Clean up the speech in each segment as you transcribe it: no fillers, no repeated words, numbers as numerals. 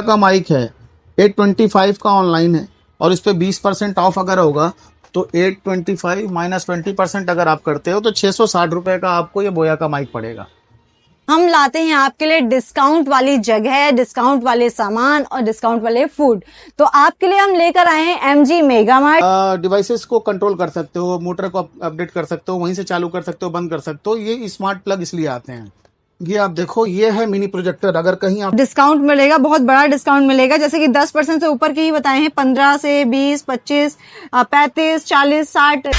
का माइक है 825 का ऑनलाइन है और इस पे 20% ऑफ अगर होगा तो 825 माइनस 20% अगर आप करते हो तो 660 रुपए का आपको ये बोया का माइक पड़ेगा। हम लाते हैं आपके लिए डिस्काउंट वाली जगह, डिस्काउंट वाले सामान और डिस्काउंट वाले फूड। तो आपके लिए हम लेकर आए हैं एमजी मेगा मार्ट। डिवाइसेस को कंट्रोल कर सकते हो, मोटर को अपडेट कर सकते हो, वहीं से चालू कर सकते हो, बंद कर सकते हो। ये स्मार्ट प्लग इसलिए आते हैं। ये आप देखो, ये है मिनी प्रोजेक्टर। अगर कहीं आप डिस्काउंट मिलेगा, बहुत बड़ा डिस्काउंट मिलेगा, जैसे कि 10% से ऊपर के ही बताए हैं, 15 से 20, 25, 35, 40, 60।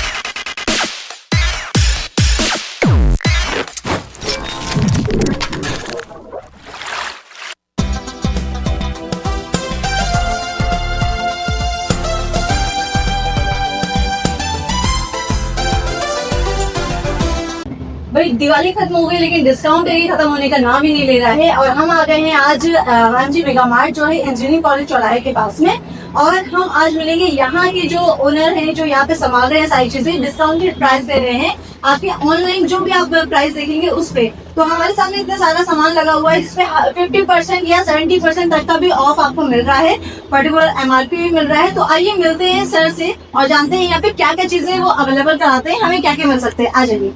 भाई दिवाली खत्म हो गई लेकिन डिस्काउंट ही खत्म होने का नाम ही नहीं ले रहा है। और हम आ गए हैं आज एमजी मेगा मार्ट जो है इंजीनियरिंग कॉलेज चौराहे के पास में। और हम आज मिलेंगे यहाँ के जो ओनर हैं, जो यहाँ पे संभाल रहे हैं सारी चीजें, डिस्काउंटेड प्राइस दे रहे हैं आपके ऑनलाइन जो भी आप प्राइस देखेंगे उस पे। तो हमारे सामने इतना सारा सामान लगा हुआ है जिसपे 50% या 70% तक का भी ऑफ आपको मिल रहा है, पर्टिकुलर एमआरपी भी मिल रहा है। तो आइए मिलते हैं सर से और जानते हैं यहाँ पे क्या क्या चीजें वो अवेलेबल कराते हैं, हमें क्या क्या मिल सकते हैं। आ जाइए।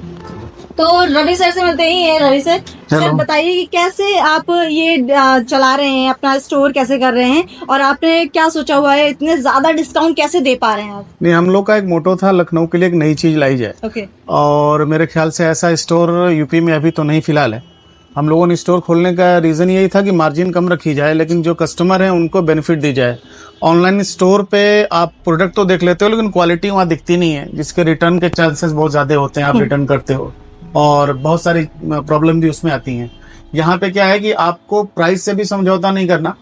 तो रवि सर से मिलते ही हैं। रवि सर बताइए कि कैसे आप ये चला रहे हैं, अपना स्टोर कैसे कर रहे हैं और आपने क्या सोचा हुआ है, इतने ज्यादा डिस्काउंट कैसे दे पा रहे हैं आप? नहीं, हम लोग का एक मोटो था लखनऊ के लिए एक नई चीज लाई जाए। ओके। और मेरे ख्याल से ऐसा स्टोर यूपी में अभी तो नहीं फिलहाल है। हम लोगों ने स्टोर खोलने का रीजन यही था कि मार्जिन कम रखी जाए लेकिन जो कस्टमर है उनको बेनिफिट दी जाए। ऑनलाइन स्टोर पे आप प्रोडक्ट तो देख लेते हो लेकिन क्वालिटी वहाँ दिखती नहीं है, जिसके रिटर्न के चांसेस बहुत ज्यादा होते हैं। आप रिटर्न करते हो और बहुत सारी प्रॉब्लम भी उसमें आती हैं। यहाँ पे क्या है कि आपको प्राइस से भी समझौता नहीं करना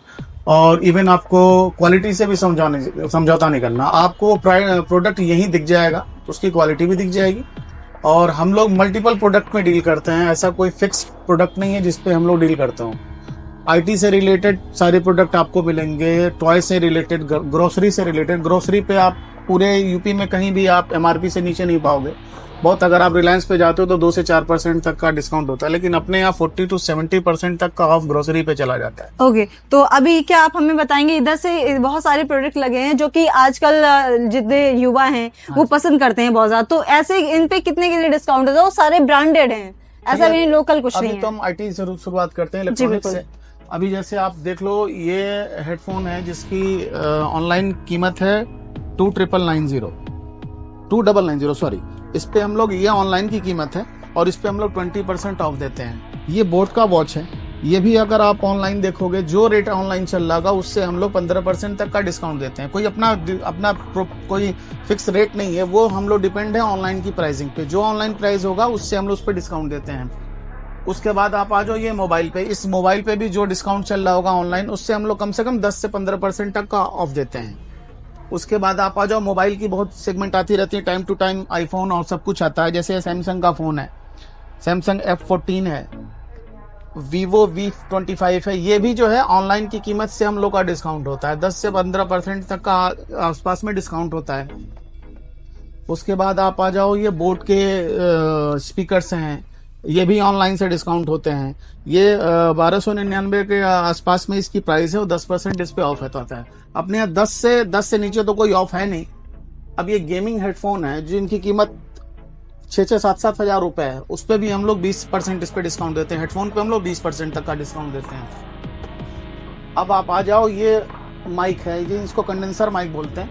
और इवन आपको क्वालिटी से भी समझौता नहीं करना। आपको प्रोडक्ट यहीं दिख जाएगा, उसकी क्वालिटी भी दिख जाएगी। और हम लोग मल्टीपल प्रोडक्ट में डील करते हैं, ऐसा कोई फिक्स प्रोडक्ट नहीं है जिसपे हम लोग डील करते हो। आईटी से रिलेटेड सारे प्रोडक्ट आपको मिलेंगे, टॉय से रिलेटेड, ग्रोसरी से रिलेटेड। ग्रोसरी पे आप पूरे यूपी में कहीं भी आप एमआरपी से नीचे नहीं पाओगे। बहुत, अगर आप रिलायंस पे जाते हो तो 2 से 4% तक का डिस्काउंट होता है, लेकिन अपने यहाँ 40 to 70% तक का ऑफ ग्रोसरी पे चला जाता है। ओके। तो अभी क्या आप हमें बताएंगे, इधर से बहुत सारे प्रोडक्ट लगे हैं जो कि आजकल जितने युवा हैं वो पसंद करते हैं बहुत ज्यादा, तो ऐसे इन पे कितने के लिए डिस्काउंट होता है? वो सारे ब्रांडेड हैं, ऐसा भी लोकल कुछ नहीं है। अभी तो हम आईटी से शुरुआत करते हैं, इलेक्ट्रॉनिक्स से। अभी जैसे आप देख लो, ये हेडफोन है जिसकी ऑनलाइन कीमत है 2990 सॉरी। इस पे हम लोग, ये ऑनलाइन की कीमत है और इस पे हम लोग 20% ऑफ देते हैं। ये बोट का वॉच है, ये भी अगर आप ऑनलाइन देखोगे जो रेट ऑनलाइन चल रहा होगा उससे हम लोग 15% तक का डिस्काउंट देते हैं। कोई अपना कोई फिक्स रेट नहीं है, वो हम लोग डिपेंड है ऑनलाइन की प्राइसिंग पे। जो ऑनलाइन प्राइस होगा उससे हम लोग उस पर डिस्काउंट देते हैं। उसके बाद आप आ जाओ ये मोबाइल पे। इस मोबाइल पे भी जो डिस्काउंट चल रहा होगा ऑनलाइन, उससे हम लोग कम से कम 10 से 15% तक का ऑफ देते हैं। उसके बाद आप आ जाओ, मोबाइल की बहुत सेगमेंट आती रहती है, टाइम टू टाइम आईफोन और सब कुछ आता है। जैसे सैमसंग का फोन है, सैमसंग F14 है, Vivo V25 है। ये भी जो है ऑनलाइन की कीमत से हम लोग का डिस्काउंट होता है, 10 से 15% तक का आसपास में डिस्काउंट होता है। उसके बाद आप आ जाओ, ये बोट के स्पीकर्स हैं, ये भी ऑनलाइन से डिस्काउंट होते हैं। ये 1299 के आसपास में इसकी प्राइस है और 10% इस पे ऑफ होता है। अपने यहाँ 10 से नीचे तो कोई ऑफ है नहीं। अब ये गेमिंग हेडफोन है जिनकी कीमत 6-7 हजार रुपए है, उस पे भी हम लोग 20% इस पे डिस्काउंट देते हैं। हेडफोन पे हम लोग 20% तक का डिस्काउंट देते हैं। अब आप आ जाओ, ये माइक है, ये इसको कंडेंसर माइक बोलते हैं।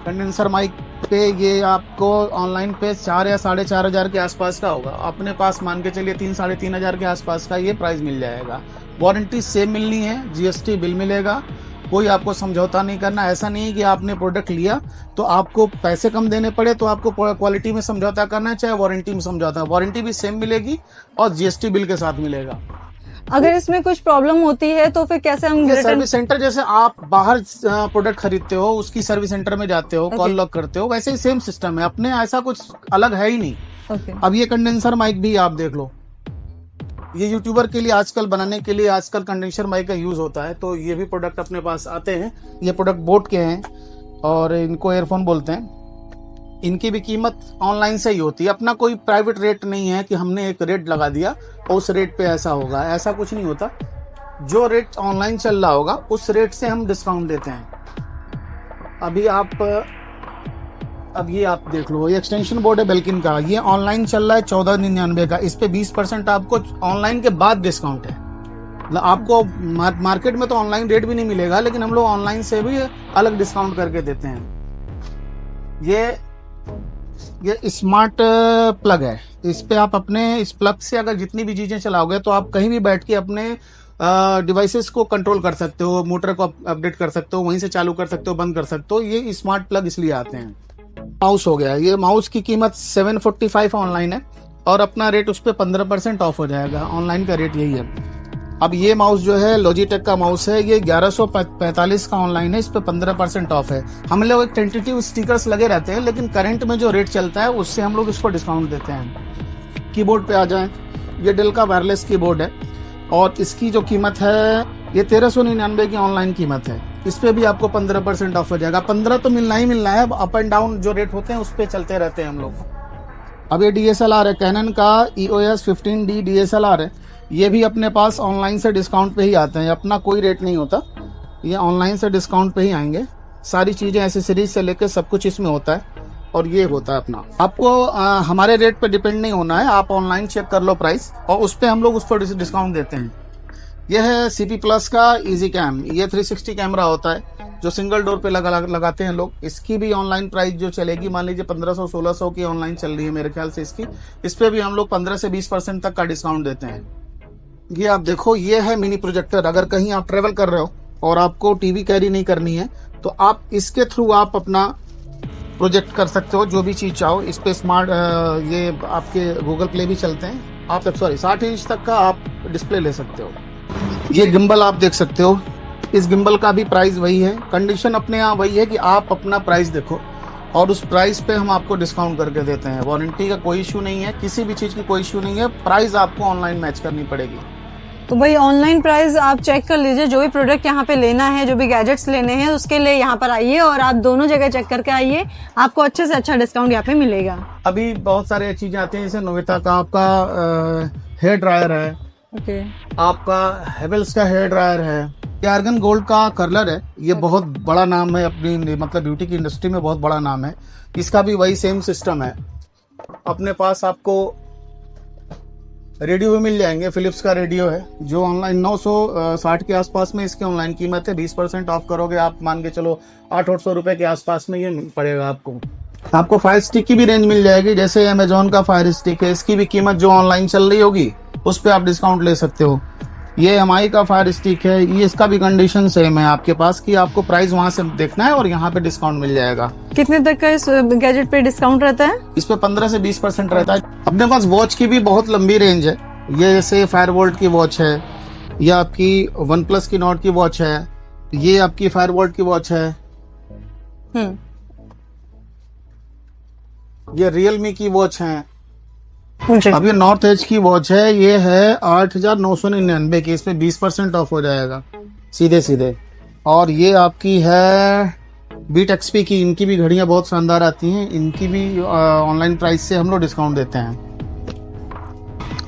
कंडेंसर माइक पे ये आपको ऑनलाइन पे 4 या 4.5 हजार के आसपास का होगा। अपने पास मान के चलिए 3-3.5 हजार के आसपास का ये प्राइस मिल जाएगा। वारंटी सेम मिलनी है, जीएसटी बिल मिलेगा, कोई आपको समझौता नहीं करना। ऐसा नहीं है कि आपने प्रोडक्ट लिया तो आपको पैसे कम देने पड़े तो आपको क्वालिटी में समझौता करना है, चाहे वारंटी में समझौता। वारंटी भी सेम मिलेगी और जीएसटी बिल के साथ मिलेगा। अगर इसमें कुछ प्रॉब्लम होती है तो फिर कैसे हम सर्विस सेंटर, जैसे आप बाहर प्रोडक्ट खरीदते हो उसकी सर्विस सेंटर में जाते हो, कॉल लॉक करते हो, वैसे ही सेम सिस्टम है। अपने ऐसा कुछ अलग है ही नहीं। अब ये कंडेंसर माइक भी आप देख लो, ये यूट्यूबर के लिए आजकल बनाने के लिए आजकल कंडेंसर माइक का यूज होता है, तो ये भी प्रोडक्ट अपने पास आते हैं। ये प्रोडक्ट बोट के हैं और इनको एयरफोन बोलते हैं। इनकी भी कीमत ऑनलाइन से ही होती है, अपना कोई प्राइवेट रेट नहीं है कि हमने एक रेट लगा दिया और उस रेट पे ऐसा होगा, ऐसा कुछ नहीं होता। जो रेट ऑनलाइन चल रहा होगा उस रेट से हम डिस्काउंट देते हैं। अब ये आप देख लो, ये एक्सटेंशन बोर्ड है बेल्किन का, ये ऑनलाइन चल रहा है 1499 का। इस पे 20% आपको ऑनलाइन के बाद डिस्काउंट है। मतलब आपको मार्केट में तो ऑनलाइन रेट भी नहीं मिलेगा, लेकिन हम लोग ऑनलाइन से भी अलग डिस्काउंट करके देते हैं। ये स्मार्ट प्लग है। इस पे आप अपने इस प्लग से अगर जितनी भी चीजें चलाओगे तो आप कहीं भी बैठ के अपने डिवाइसेस को कंट्रोल कर सकते हो, मोटर को अपडेट कर सकते हो, वहीं से चालू कर सकते हो, बंद कर सकते हो। ये स्मार्ट प्लग इसलिए आते हैं। माउस हो गया, ये माउस की कीमत 745 ऑनलाइन है और अपना रेट उस पर 15% ऑफ हो जाएगा। ऑनलाइन का रेट यही है। अब ये माउस जो है लॉजिटेक का माउस है, ये 1145 का ऑनलाइन है, इस पे 15% ऑफ है। हम लोग एक टेंटेटिव स्टिकर्स लगे रहते हैं, लेकिन करंट में जो रेट चलता है उससे हम लोग इसको डिस्काउंट देते हैं। कीबोर्ड पे आ जाएं, ये डेल का वायरलेस कीबोर्ड है और इसकी जो कीमत है ये 1399 की ऑनलाइन कीमत है। इस पे भी आपको 15% ऑफ हो जाएगा। 15 तो मिलना ही मिलना है, अप एंड डाउन जो रेट होते हैं उस पे चलते रहते हैं हम लोग। अब ये DSLR है, कैनन का EOS 15D DSLR है। ये भी अपने पास ऑनलाइन से डिस्काउंट पे ही आते हैं, अपना कोई रेट नहीं होता, ये ऑनलाइन से डिस्काउंट पे ही आएंगे। सारी चीजें एसेसरीज से लेकर सब कुछ इसमें होता है और ये होता है अपना। आपको हमारे रेट पे डिपेंड नहीं होना है, आप ऑनलाइन चेक कर लो प्राइस और उस पे हम लोग उस पर डिस्काउंट देते हैं। यह है CP Plus का इजी कैम, ये 360 कैमरा होता है जो सिंगल डोर पे लगाते हैं लोग। इसकी भी ऑनलाइन प्राइस जो चलेगी, मान लीजिए 1500-1600 की ऑनलाइन चल रही है मेरे ख्याल से इसकी। इस पे भी हम लोग 15 से 20% तक का डिस्काउंट देते हैं। ये आप देखो, ये है मिनी प्रोजेक्टर। अगर कहीं आप ट्रेवल कर रहे हो और आपको टीवी कैरी नहीं करनी है तो आप इसके थ्रू आप अपना प्रोजेक्ट कर सकते हो, जो भी चीज चाहो। इस पे स्मार्ट ये आपके गूगल प्ले भी चलते हैं। आप 60 इंच तक का आप डिस्प्ले ले सकते हो। ये गिम्बल आप देख सकते हो, इस गिम्बल का भी प्राइस वही है। कंडीशन अपने यहाँ वही है कि आप अपना प्राइस देखो और उस प्राइस पे हम आपको डिस्काउंट करके देते हैं। वारंटी का कोई इशू नहीं है, किसी भी चीज की कोई इशू नहीं है। प्राइस आपको ऑनलाइन मैच करनी पड़ेगी। तो भाई ऑनलाइन प्राइस आप चेक कर लीजिए। जो भी प्रोडक्ट यहाँ पे लेना है, जो भी गैजेट्स लेने हैं, उसके लिए यहाँ पर आइए और आप दोनों जगह चेक करके आइए, आपको अच्छे से अच्छा डिस्काउंट यहाँ पे मिलेगा। अभी बहुत सारे चीजें आती हैं, जैसे नोवेटा का आपका हेयर ड्रायर है, ओके, आपका हेवेल्स का हेयर ड्रायर है, आर्गन गोल्ड का कर्लर है। ये बहुत बड़ा नाम है अपनी, मतलब ब्यूटी की इंडस्ट्री में बहुत बड़ा नाम है। इसका भी वही सेम सिस्टम है। अपने पास आपको रेडियो भी मिल जाएंगे, फिलिप्स का रेडियो है जो ऑनलाइन 960 के आसपास में इसकी ऑनलाइन कीमत है। 20% ऑफ करोगे आप, मान के चलो 800 रुपए के आसपास में ये पड़ेगा आपको। फायर स्टिक की भी रेंज मिल जाएगी, जैसे अमेजोन का फायर स्टिक है, इसकी भी कीमत जो ऑनलाइन चल रही होगी उस पर आप डिस्काउंट ले सकते हो। ये MI का फायर स्टिक है, ये इसका भी कंडीशन सेम है आपके पास कि आपको प्राइस वहां से देखना है और यहाँ पे डिस्काउंट मिल जाएगा। कितने तक का इस गैजेट पे डिस्काउंट रहता है? इस पे 15 से 20% रहता है। अपने पास वॉच की भी बहुत लंबी रेंज है। ये जैसे फायरवोल्ट की वॉच है, या आपकी OnePlus की नॉट की वॉच है, ये आपकी फायरवोल्ट की वॉच है, ये Realme की वॉच है। अब ये नॉर्थ एज की वॉच है, ये है 8,999 की, इसमें 20% ऑफ हो जाएगा सीधे। और ये आपकी है बीट XP की, इनकी भी घड़ियां बहुत शानदार आती हैं, इनकी भी ऑनलाइन प्राइस से हम लोग डिस्काउंट देते हैं।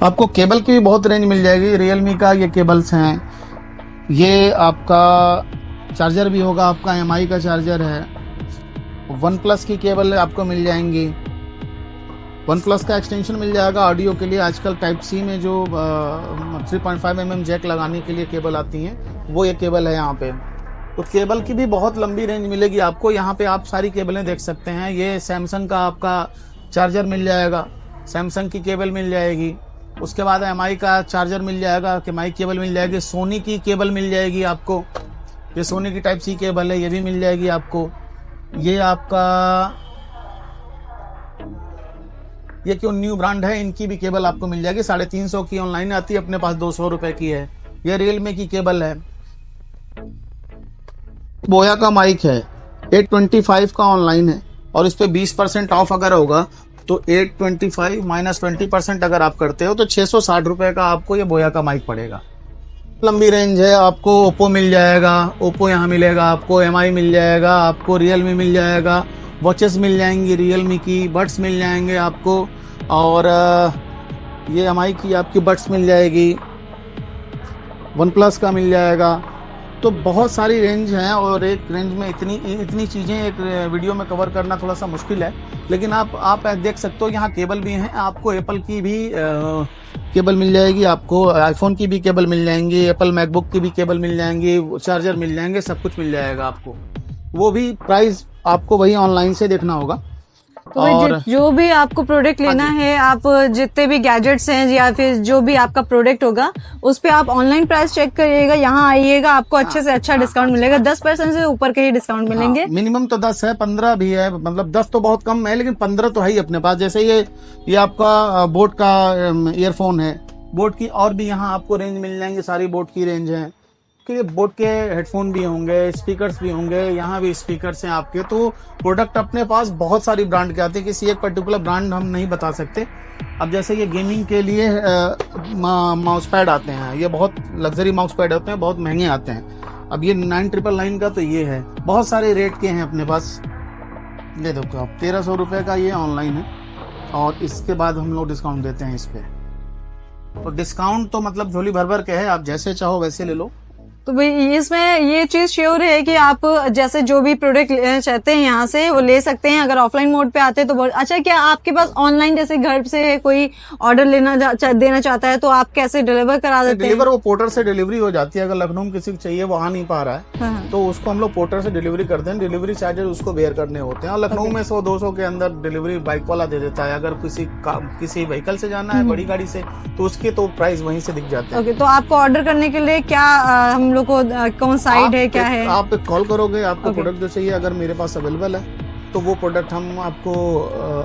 आपको केबल की भी बहुत रेंज मिल जाएगी। Realme का ये केबल्स हैं, ये आपका चार्जर भी होगा, आपका MI का चार्जर है। OnePlus की केबल आपको मिल जाएंगी, OnePlus का एक्सटेंशन मिल जाएगा ऑडियो के लिए। आजकल Type-C में जो 3.5 mm जैक लगाने के लिए केबल आती हैं, वो ये केबल है यहाँ पे। तो केबल की भी बहुत लंबी रेंज मिलेगी आपको। यहाँ पे आप सारी केबलें देख सकते हैं। ये सैमसंग का आपका चार्जर मिल जाएगा, सैमसंग की केबल मिल जाएगी। उसके बाद MI का चार्जर मिल जाएगा, MI केबल मिल जाएगी। सोनी की केबल मिल जाएगी आपको, ये सोनी की Type-C केबल है, ये भी मिल जाएगी आपको। ये आपका ये क्यों न्यू ब्रांड है, इनकी भी केबल आपको मिल जाएगी। 350 की ऑनलाइन आती है, अपने पास 200 रुपए की है। ये Realme की केबल है। बोया का माइक है, 825 का ऑनलाइन है और इस पे 20% ऑफ अगर होगा तो 825 माइनस 20% अगर आप करते हो तो 660 रुपए का आपको ये बोया का माइक पड़ेगा। लंबी रेंज है। आपको ओप्पो मिल जाएगा, ओप्पो यहाँ मिलेगा आपको, MI मिल जाएगा आपको, Realme मिल जाएगा, वॉचेस मिल जाएंगी Realme की, बड्स मिल जाएंगे आपको, और ये MI की आपकी बड्स मिल जाएगी। वन प्लस का मिल जाएगा। तो बहुत सारी रेंज हैं और एक रेंज में इतनी चीज़ें एक वीडियो में कवर करना थोड़ा सा मुश्किल है। लेकिन आप देख सकते हो यहाँ केबल भी हैं, आपको एप्पल की भी केबल मिल जाएगी, आपको आईफोन की भी केबल मिल जाएंगी, एप्पल मैकबुक की भी केबल मिल जाएंगी, चार्जर मिल जाएंगे, सब कुछ मिल जाएगा आपको। वो भी प्राइस आपको वही ऑनलाइन से देखना होगा। तो भाई जो भी आपको प्रोडक्ट लेना है, आप जितने भी गैजेट्स हैं या फिर जो भी आपका प्रोडक्ट होगा उस पे आप ऑनलाइन प्राइस चेक करिएगा, यहाँ आइएगा, आपको अच्छे से अच्छा डिस्काउंट मिलेगा। 10% से ऊपर के ही डिस्काउंट मिलेंगे। मिनिमम तो 10 है, 15 भी है, मतलब 10 तो बहुत कम है, लेकिन 15 तो है ही अपने पास। जैसे ये आपका बोट का ईयरफोन है, बोट की और भी यहाँ आपको रेंज मिल जाएंगे, सारी बोट की रेंज है कि बोट के हेडफोन भी होंगे, स्पीकर्स भी होंगे, यहाँ भी स्पीकर्स हैं आपके। तो प्रोडक्ट अपने पास बहुत सारी ब्रांड के आते हैं, किसी एक पर्टिकुलर ब्रांड हम नहीं बता सकते। अब जैसे ये गेमिंग के लिए माउस पैड आते हैं, ये बहुत लग्जरी माउस पैड होते हैं, बहुत महंगे आते हैं। अब ये 9999 का तो ये है, बहुत सारे रेट के हैं अपने पास। ये देखो आप 1300 रुपये का ये ऑनलाइन है और इसके बाद हम लोग डिस्काउंट देते हैं इस पे। तो डिस्काउंट तो मतलब झोली भर भर के है, आप जैसे चाहो वैसे ले लो। तो भाई इसमें ये चीज श्योर है कि आप जैसे जो भी प्रोडक्ट लेना चाहते हैं यहाँ से वो ले सकते हैं। अगर ऑफलाइन मोड पे आते हैं तो बहुत अच्छा। क्या आपके पास ऑनलाइन जैसे घर से कोई ऑर्डर देना चाहता है तो आप कैसे डिलीवर करा देते हैं? वो पोर्टर से डिलीवरी हो जाती है। अगर लखनऊ में किसी को चाहिए वो आ नहीं पा रहा है हाँ। तो उसको हम लोग पोर्टर से डिलीवरी करते हैं। डिलीवरी चार्जेस उसको बेयर करने होते हैं और लखनऊ में 100-200 के अंदर डिलीवरी बाइक वाला दे देता है। अगर किसी व्हीकल से जाना है बड़ी गाड़ी से तो उसके तो प्राइस वहीं से दिख जाते हैं। ओके, तो आपको ऑर्डर करने के लिए क्या हम लोग को कौन साइड है, क्या है? आप एक कॉल करोगे, आपको प्रोडक्ट जो चाहिए अगर मेरे पास अवेलेबल है तो वो प्रोडक्ट हम आपको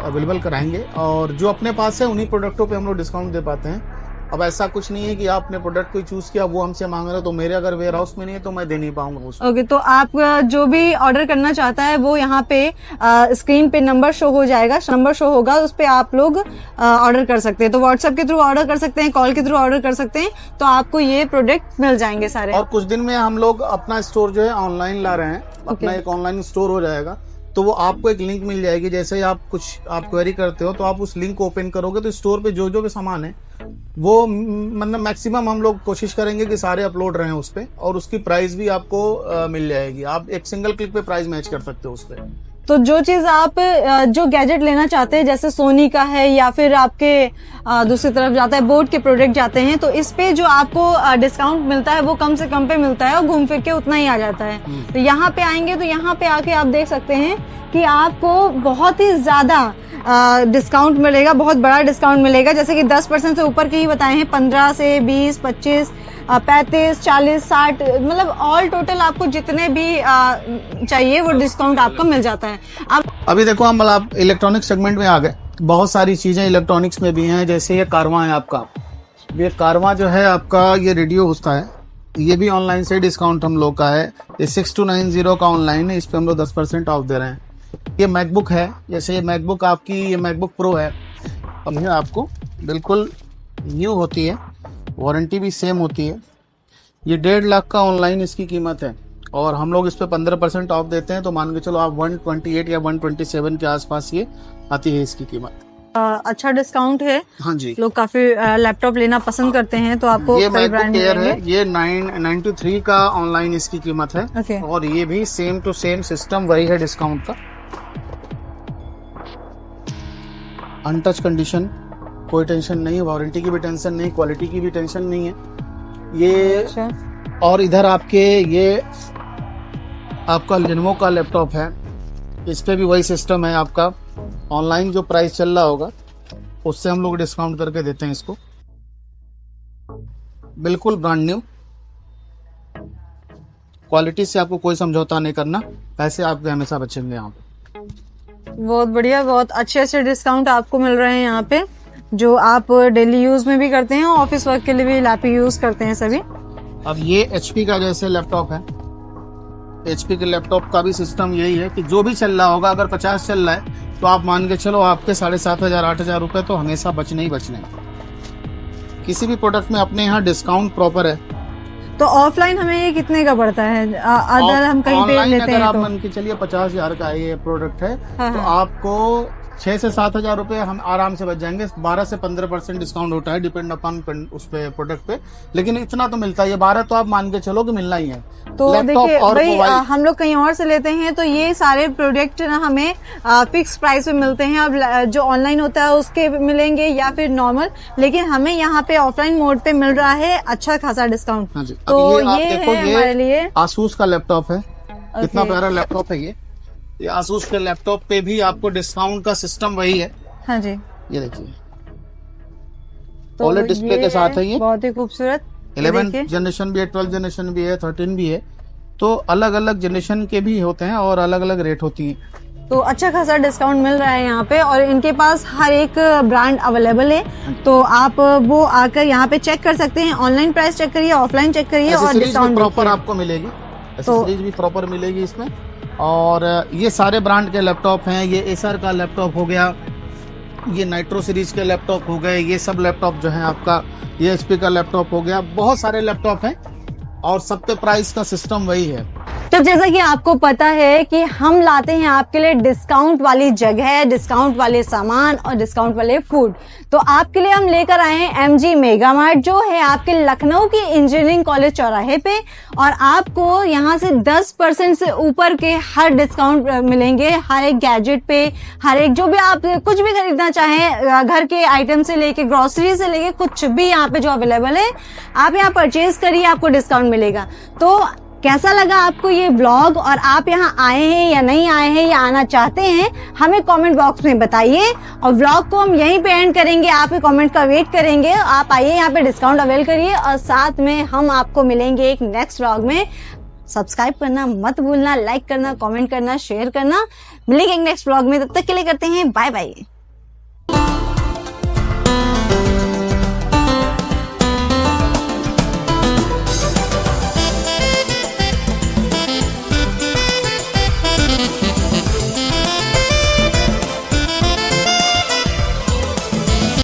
अवेलेबल कराएंगे और जो अपने पास है उन्हीं प्रोडक्टों पे हम लोग डिस्काउंट दे पाते हैं। अब ऐसा कुछ नहीं है कि आपने प्रोडक्ट कोई चूज किया वो हमसे मांग रहे हो तो मेरे अगर वेयर हाउस में नहीं है तो मैं दे नहीं पाऊंगा उसको। ओके, तो आप जो भी ऑर्डर करना चाहता है वो यहाँ पे स्क्रीन पे नंबर शो हो जाएगा, नंबर शो होगा, उस पे आप लोग ऑर्डर कर सकते हैं। तो व्हाट्सएप के थ्रू ऑर्डर कर सकते हैं, कॉल के थ्रू ऑर्डर कर सकते हैं, तो आपको ये प्रोडक्ट मिल जाएंगे सारे। और कुछ दिन में हम लोग अपना स्टोर जो है ऑनलाइन ला रहे हैं, अपना एक ऑनलाइन स्टोर हो जाएगा। तो वो आपको एक लिंक मिल जाएगी, जैसे ही आप क्वेरी करते हो तो आप उस लिंक को ओपन करोगे तो स्टोर पे जो भी सामान है वो मतलब मैक्सिमम हम लोग कोशिश करेंगे कि सारे अपलोड रहें उस पे और उसकी प्राइस भी आपको मिल जाएगी। आप एक सिंगल क्लिक पे प्राइस मैच कर सकते हो उस पे। तो जो चीज आप जो गैजेट लेना चाहते हैं जैसे सोनी का है या फिर आपके दूसरी तरफ जाता है बोट के प्रोडक्ट जाते हैं तो इस पे जो आपको डिस्काउंट मिलता है वो कम से कम पे मिलता है और घूम फिर के उतना ही आ जाता है। तो यहाँ पे आएंगे तो यहाँ पे आके आप देख सकते हैं कि आपको बहुत ही ज्यादा डिस्काउंट मिलेगा, बहुत बड़ा डिस्काउंट मिलेगा। जैसे कि 10% से ऊपर के ही बताए हैं, 15 से 20, 25, 35, 40, 60 मतलब ऑल टोटल आपको जितने भी चाहिए वो डिस्काउंट आपको मिल जाता है। अभी देखो हम आप इलेक्ट्रॉनिक सेगमेंट में आ गए, बहुत सारी चीजें इलेक्ट्रॉनिक्स में भी हैं। जैसे ये कारवां है आपका, ये कारवां जो है आपका ये रेडियो होता है, ये भी ऑनलाइन से डिस्काउंट हम लोग का है। ये 6290 का ऑनलाइन है, इस पे हम लोग 10% ऑफ दे रहे हैं। ये मैकबुक है, जैसे ये मैकबुक आपकी ये मैकबुक प्रो है, अब ये आपको बिल्कुल न्यू होती है, वारंटी भी सेम होती है। ये 1.5 लाख का ऑनलाइन इसकी कीमत है और हम लोग इस पे 15% ऑफ देते हैं। तो मान के चलो आप 128 या 127 के आसपास ये आती है इसकी कीमत। अच्छा डिस्काउंट है। हाँ जी, लोग काफी लैपटॉप लेना पसंद करते हैं तो आपको ये कई ब्रांड मैकबुक एयर है, ये 993 का ऑनलाइन इसकी कीमत है। Okay. और ये भी सेम टू सेम सिस्टम वही है डिस्काउंट का। अनटच कंडीशन, कोई टेंशन नहीं, वारंटी की भी टेंशन नहीं, क्वालिटी की भी टेंशन नहीं है ये। अच्छा। और इधर आपके ये आपका लेनोवो का लैपटॉप है, इस पे भी वही सिस्टम है आपका। ऑनलाइन जो प्राइस चल रहा होगा उससे हम लोग डिस्काउंट करके देते हैं इसको, बिल्कुल ब्रांड न्यू। क्वालिटी से आपको कोई समझौता नहीं करना, पैसे आपके हमेशा बचेंगे यहाँ पे। बहुत बढ़िया, बहुत अच्छे डिस्काउंट आपको मिल रहे हैं यहाँ पे, जो आप डेली यूज में भी करते हैं, ऑफिस वर्क के लिए भी लैपटॉप यूज करते हैं सभी। अब ये HP का जैसे लैपटॉप है, HP के लैपटॉप का भी सिस्टम यही है कि जो भी चल रहा होगा, अगर 50 चल रहा है तो आप मान के चलो आपके 7,500-8,000 रुपए तो हमेशा बचने ही बचने। किसी भी प्रोडक्ट में अपने यहाँ डिस्काउंट प्रॉपर है। तो ऑफलाइन हमें ये कितने का पड़ता है अगर हम कहीं पे लेते हैं? अगर आप तो मान के चलिए 50,000 का ये प्रोडक्ट है हाँ, तो हाँ। आपको 6 से 7 हजार रुपए हम आराम से बच जाएंगे। 12 से 15% डिस्काउंट होता है, डिपेंड अपॉन उस पे प्रोडक्ट पे, लेकिन इतना तो मिलता है। ये 12 तो आप मान के चलो कि मिलना ही है। तो लैपटॉप देखिए और भाई, मोबाइल हम लोग कहीं और से लेते हैं तो ये सारे प्रोडक्ट ना हमें फिक्स प्राइस पे मिलते हैं। अब जो ऑनलाइन होता है उसके मिलेंगे या फिर नॉर्मल, लेकिन हमें यहाँ पे ऑफलाइन मोड पे मिल रहा है अच्छा खासा डिस्काउंट। हाँ जी। अब तो आप ये देखो, है हमारे लिए। आसूस का लैपटॉप है, कितना प्यारा लैपटॉप है ये आसूस के लैपटॉप पे भी आपको डिस्काउंट का सिस्टम वही है। हाँ जी, ये देखिए, तो OLED डिस्प्ले ये के साथ है ये। बहुत ही खूबसूरत। 11 जनरेशन भी है, 12 जनरेशन भी है, 13 भी है। तो अलग अलग जनरेशन के भी होते हैं और अलग अलग रेट होती है। तो अच्छा खासा डिस्काउंट मिल रहा है यहाँ पे, और इनके पास हर एक ब्रांड अवेलेबल है। तो आप वो आकर यहाँ पे चेक कर सकते हैं। ऑनलाइन प्राइस चेक करिए, ऑफलाइन चेक करिए और डिस्काउंट प्रॉपर आपको मिलेगी, एसेसरीज भी प्रॉपर मिलेगी इसमें। और ये सारे ब्रांड के लैपटॉप हैं। ये एसर का लैपटॉप हो गया, ये नाइट्रो सीरीज के लैपटॉप हो गए, ये सब लैपटॉप जो है आपका, ये HP का लैपटॉप हो गया। बहुत सारे लैपटॉप हैं और सब पे प्राइस का सिस्टम वही है। तो जैसा कि आपको पता है कि हम लाते हैं आपके लिए डिस्काउंट वाली जगह, डिस्काउंट वाले सामान और डिस्काउंट वाले फूड। तो आपके लिए हम लेकर आए हैं MG मेगा मार्ट, जो है आपके लखनऊ की इंजीनियरिंग कॉलेज चौराहे पे। और आपको यहाँ से 10% से ऊपर के हर डिस्काउंट मिलेंगे, हर एक गैजेट पे, हर एक जो भी आप कुछ भी खरीदना चाहें, घर के आइटम से लेके ग्रोसरी से लेके कुछ भी यहाँ पे जो अवेलेबल है, आप यहाँ परचेज करिए, आपको डिस्काउंट मिलेगा। तो कैसा लगा आपको ये व्लॉग, और आप यहाँ आए हैं या नहीं आए हैं या आना चाहते हैं, हमें कमेंट बॉक्स में बताइए। और व्लॉग को हम यहीं पे एंड करेंगे, आपके कमेंट का वेट करेंगे। आप आइए यहाँ पे, डिस्काउंट अवेल करिए, और साथ में हम आपको मिलेंगे एक नेक्स्ट व्लॉग में। सब्सक्राइब करना मत भूलना, लाइक करना, कमेंट करना, शेयर करना। मिलेंगे एक नेक्स्ट व्लॉग में, तब तक के लिए करते हैं बाय बाय।